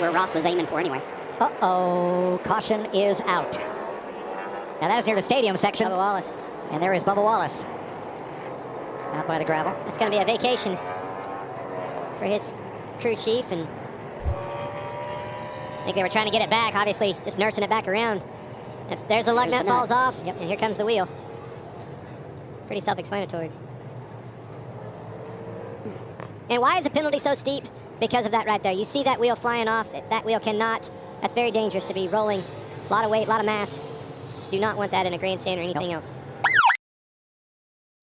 where Ross was aiming for anyway. Uh-oh, caution is out. Now that is near the stadium section. Bubba Wallace. And there is Bubba Wallace. Out by the gravel. It's going to be a vacation for his crew chief, and I think they were trying to get it back, obviously just nursing it back around. If there's a lug nut falls off, yep. And here comes the wheel. Pretty self-explanatory. And why is the penalty so steep? Because of that right there. You see that wheel flying off. That wheel cannot. That's very dangerous to be rolling. A lot of weight, a lot of mass. Do not want that in a grandstand or anything else.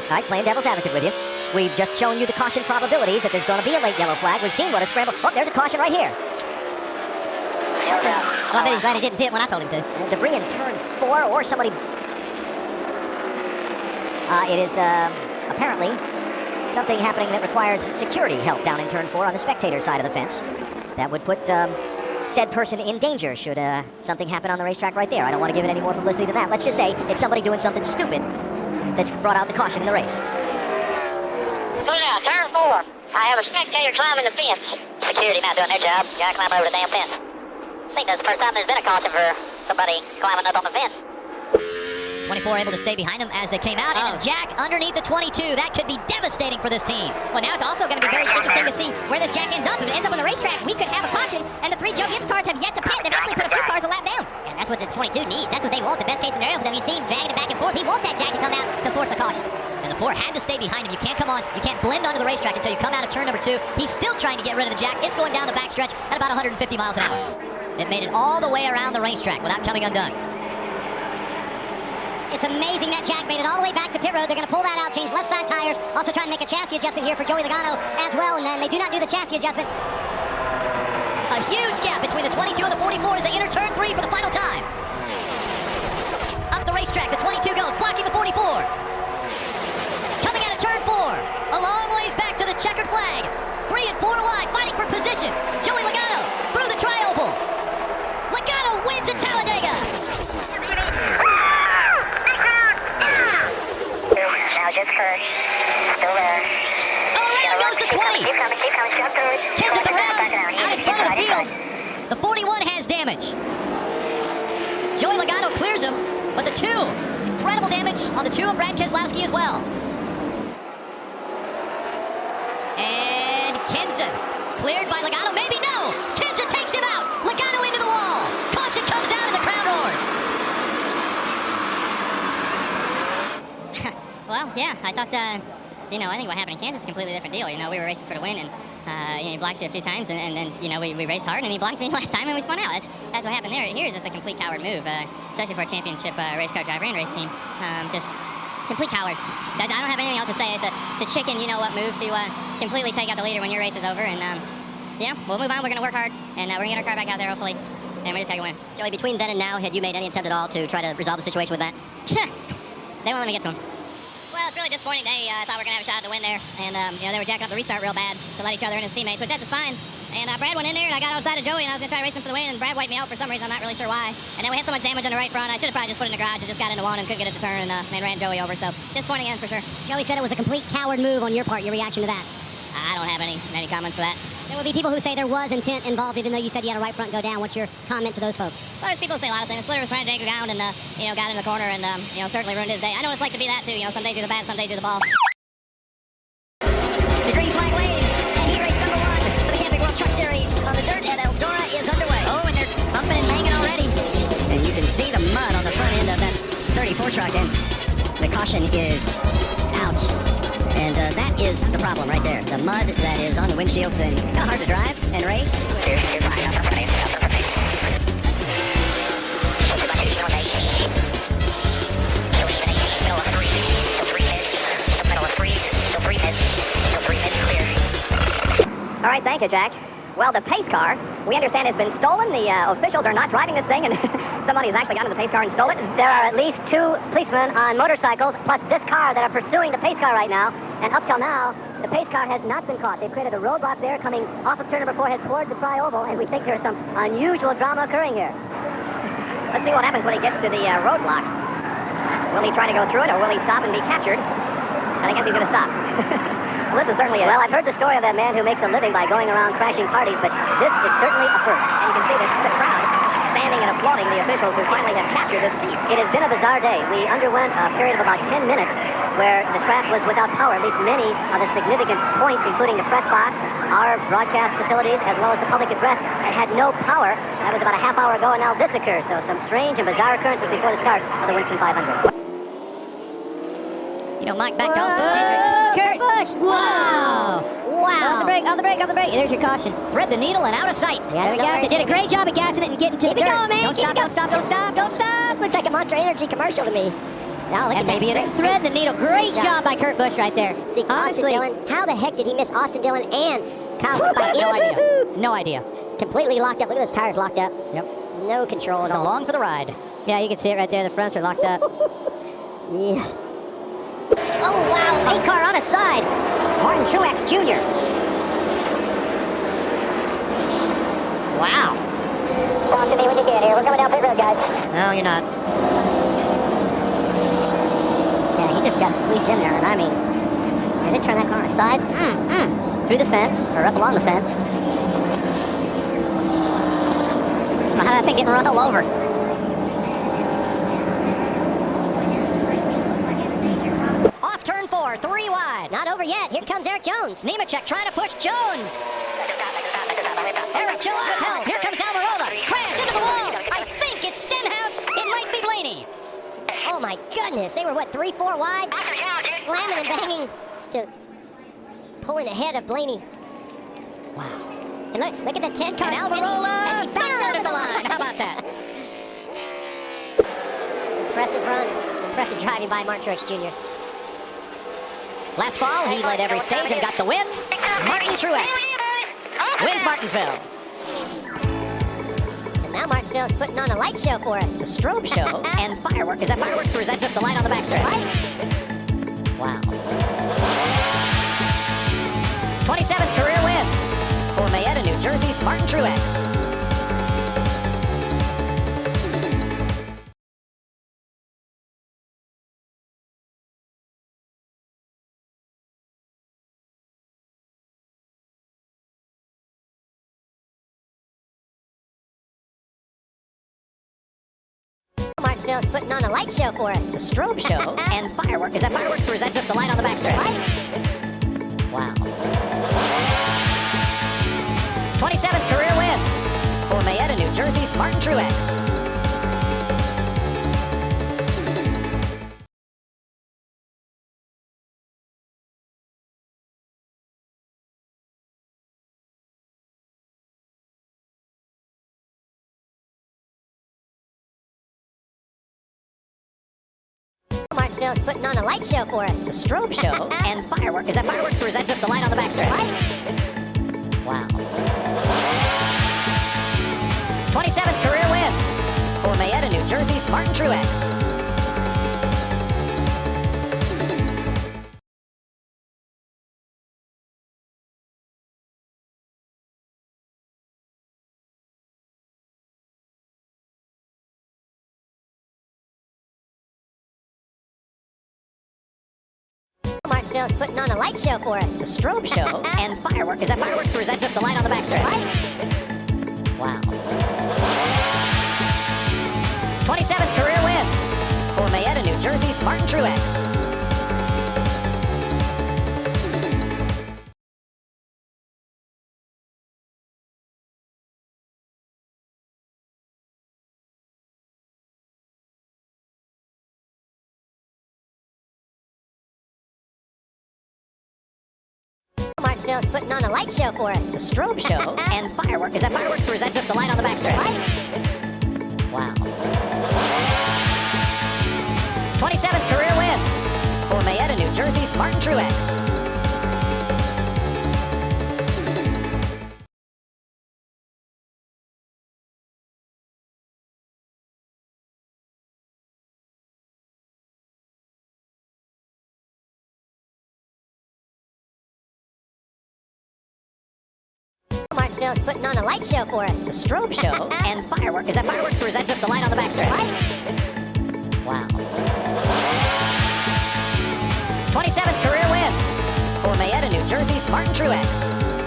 All right, playing devil's advocate with you. We've just shown you the caution probabilities that there's going to be a late yellow flag. We've seen what a scramble. Oh, there's a caution right here. Well, I bet he's glad he didn't pit when I told him to. Debris in turn 4, or somebody. It is apparently something happening that requires security help down in turn 4 on the spectator side of the fence. That would put said person in danger should something happen on the racetrack right there. I don't want to give it any more publicity than that. Let's just say it's somebody doing something stupid that's brought out the caution in the race. Put out, turn 4. I have a spectator climbing the fence. Security not doing their job. Gotta climb over the damn fence. I think that's the first time there's been a caution for somebody climbing up on the fence. 24 able to stay behind him as they came out, and a jack underneath the 22. That could be devastating for this team. Well, now it's also going to be very interesting to see where this jack ends up. If it ends up on the racetrack, we could have a caution, and the 3 Joe Gibbs cars have yet to pit. They've actually put a few cars a lap down. And that's what the 22 needs. That's what they want. The best case scenario for them. You see him dragging it back and forth. He wants that jack to come out to force a caution. And the 4 had to stay behind him. You can't come on. You can't blend onto the racetrack until you come out of turn number 2. He's still trying to get rid of the jack. It's going down the backstretch at about 150 miles an hour. It made it all the way around the racetrack without coming undone. It's amazing that jack made it all the way back to pit road. They're going to pull that out, change left side tires. Also trying to make a chassis adjustment here for Joey Logano as well. And then they do not do the chassis adjustment. A huge gap between the 22 and the 44 as they enter turn 3 for the final time. Up the racetrack, the 22 goes, blocking the 44. Coming out of turn 4. A long ways back to the checkered flag. 3 and 4 wide, fighting for position. Joey Logano through the tri-oval. Logano wins at Talladega. Now just Kurt. Still there. Oh, around goes the 20. Keep coming, shut through. Kids at the round, out in front of the field. The 41 has damage. Joey Logano clears him, but the 2, incredible damage on the 2 of Brad Keselowski as well. And Kenza, cleared by Logano, maybe no. Kenza takes him out. Logano into the wall. Caution comes out and the crowd roars. Well, yeah, I thought, I think what happened in Kansas is a completely different deal. We were racing for the win, and he blocked you a few times, and then we raced hard, and he blocked me last time, and we spun out. That's what happened there. Here is just a complete coward move, especially for a championship race car driver and race team. Just complete coward. I don't have anything else to say. It's a chicken, you-know-what move to completely take out the leader when your race is over, and we'll move on. We're going to work hard, and we're going to get our car back out there, hopefully, and we're just going to win. Joey, between then and now, had you made any attempt at all to try to resolve the situation with that? They won't let me get to him. Well, it's a really disappointing day. I thought we were going to have a shot at the win there. And, they were jacking up the restart real bad to let each other and his teammates, which that's just fine. And Brad went in there, and I got outside of Joey, and I was going to try to race him for the win, and Brad wiped me out for some reason. I'm not really sure why. And then we had so much damage on the right front. I should have probably just put it in the garage and just got into one and couldn't get it to turn and ran Joey over. So, disappointing again for sure. Joey said it was a complete coward move on your part. Your reaction to that? I don't have any comments for that. There will be people who say there was intent involved, even though you said you had a right front go down. What's your comment to those folks? Well, there's people who say a lot of things. Splitter was trying to take ground and, got in the corner and, certainly ruined his day. I know what it's like to be that, too. Some days you're the bat, some days you're the ball. The green flag waves, and he raced number 1 for the Camping World Truck Series on the dirt at Eldora is underway. Oh, and they're bumping and banging already. And you can see the mud on the front end of that 34 truck, and the caution is out. And that is the problem right there. The mud that is on the windshields and kind of hard to drive and race. You're fine. Up for me. All right, thank you, Jack. Well, the pace car, we understand has been stolen. The officials are not driving this thing, and somebody has actually gotten to the pace car and stole it. There are at least 2 policemen on motorcycles, plus this car that are pursuing the pace car right now. And up till now, the pace car has not been caught. They've created a roadblock there coming off of turn number 4, head towards the tri-oval, and we think there's some unusual drama occurring here. Let's see what happens when he gets to the roadblock. Will he try to go through it, or will he stop and be captured? I guess he's going to stop. this is certainly well, I've heard the story of that man who makes a living by going around crashing parties, but this is certainly a first. And you can see the crowd standing and applauding the officials who finally have captured this thief. It has been a bizarre day. We underwent a period of about 10 minutes where the track was without power. At least many of the significant points, including the press box, our broadcast facilities, as well as the public address, had no power. That was about a half hour ago, and now this occurs. So some strange and bizarre occurrences before the start of the Winston 500. You know, Mike back to Austin Cedric. Kurt Busch. Wow. Wow. On the brake. There's your caution. Thread the needle and out of sight. Yeah, there we go. They did a great job of gassing it and getting to the dirt. Keep it going, man. Don't stop. This looks like a Monster Energy commercial to me. Now, look And at maybe that. it is. Thread the needle. Great job by Kurt Busch right there. See, honestly, Austin Dillon, how the heck did he miss Austin Dillon and Kyle Busch by no inches? idea. No idea. Completely locked up. Look at those tires locked up. Yep. No control at Just all. along for the ride. Yeah, you can see it right there. The fronts are locked up. Yeah. Oh, wow. 8 car on his side. Martin Truex Jr. Wow. Talk to me when you get here. We're coming down pit road, guys. No, you're not. Yeah, he just got squeezed in there, and I mean, did they turn that car inside? Through the fence, or up along the fence. I don't know how that thing getting run all over. Off turn 4, 3 wide. Not over yet. Here comes Eric Jones. Nemechek trying to push Jones. Eric Jones with help. Here comes Almirola. Crash into the wall. I think it's Stenhouse. It might be Blaney. Oh my goodness, they were what, 3-4 wide? Slamming and banging, just pulling ahead of Blaney. Wow. And look at the 10 cars. And Almirola, as he backs third out of the line. How about that? Impressive run, impressive driving by Martin Truex Jr. Last fall, he led every stage and got the win. Martin Truex wins Martinsville. And now Martinsville is putting on a light show for us. A strobe show and firework. Is that fireworks or is that just the light on the backstretch? Lights. Wow. 27th career win for Mayetta, New Jersey's Martin Truex. Martinsville is putting on a light show for us. A strobe show and firework. Is that fireworks or is that just the light on the backstretch? Lights. Wow. 27th career win for Mayetta, New Jersey's Martin Truex. Martinsville is putting on a light show for us. A strobe show and firework. Is that fireworks or is that just the light on the backstretch? Lights. Wow. 27th career win for Mayetta, New Jersey's Martin Truex. Martinsville is putting on a light show for us. A strobe show and firework. Is that fireworks or is that just the light on the backstretch? Lights. Wow. 27th career win for Mayetta, New Jersey's Martin Truex. Martinsville is putting on a light show for us. A strobe show and firework. Is that fireworks or is that just the light on the backstretch? Lights. Wow. 27th career win for Mayetta, New Jersey's Martin Truex. Martinsville is putting on a light show for us. A strobe show and firework. Is that fireworks or is that just the light on the backstretch? Lights. Wow. 27th career win for Mayetta, New Jersey. Jersey's Martin Truex.